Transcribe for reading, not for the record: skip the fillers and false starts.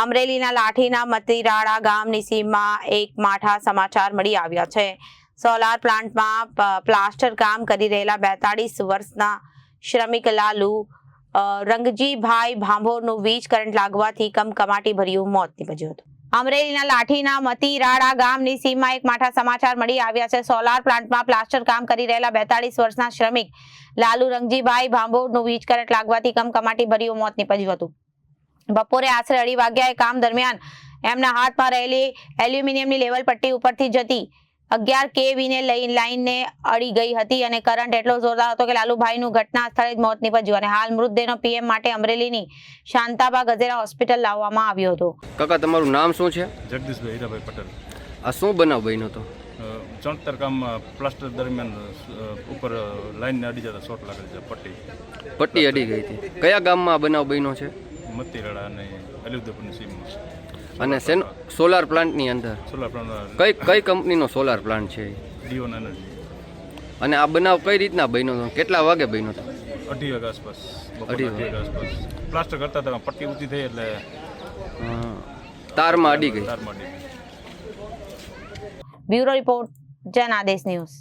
અમરેલીના લાઠીના મતીરાળા ગામની સીમમાં એક માઠા સમાચાર મળી આવ્યા છે। સોલાર પ્લાન્ટમાં પ્લાસ્ટર કામ કરી રહેલા 42 વર્ષના શ્રમિક લાલુ રંગજીભાઈ ભાંભોરનું વીજ કરંટ લાગવાથી કમકમાટી ભર્યું મોત નીપજ્યું હતું। અમરેલીના લાઠીના મતીરાળા ગામની સીમમાં એક માઠા સમાચાર મળી આવ્યા છે। સોલાર પ્લાન્ટમાં પ્લાસ્ટર કામ કરી રહેલા 42 વર્ષના શ્રમિક લાલુ રંગજીભાઈ ભાંભોરનું વીજ કરંટ લાગવાથી કમકમાટી ભર્યું મોત નીપજ્યું હતું। બપોરે આશરે 2:30 વાગ્યાએ કામ દરમિયાન એમના હાથમાં રહેલી એલ્યુમિનિયમની લેવલ પટ્ટી ઉપરથી જતી 11 kVને લાઇનને અડી ગઈ હતી અને કરંટ એટલો જોરદાર હતો કે લાલુભાઈનું ઘટના સ્થળે જ મોત નીપજ્યું અને હાલ મૃતદેહનો પીએમ માટે અમરેલીની શાંતાબા ગજેરા હોસ્પિટલ લાવવામાં આવ્યો હતો। કાકા તમારું નામ શું છે? જગદીશભાઈ હીરાભાઈ પટેલ। આ શું બનાવ બન્યો હતો? ચણતર કામમાં પ્લાસ્ટર દરમિયાન ઉપર લાઈનને અડી જતા શોર્ટ લાગેલ છે। પટ્ટી અડી ગઈ હતી। કયા ગામમાં આ બનાવ બન્યો છે? મતીરાળા અને અલીઉદ્દપુરની સીમમાં। અને સોલાર પ્લાન્ટની અંદર સોલાર પ્લાન્ટ કઈ કંપનીનો સોલાર પ્લાન્ટ છે? ડીઓન એનર્જી। અને આ બનાવ કઈ રીતના બન્યો હતો? કેટલા વાગે બન્યો હતો? 2:30 વાગ્યા આસપાસ। 2:30 વાગ્યા આસપાસ પ્લાસ્ટર કરતા હતા, પટ્ટી ઊંચી થઈ એટલે તારમાં અડી ગઈ। તારમાં અડી ગઈ। બ્યુરો રિપોર્ટ, જન આદેશ ન્યૂઝ।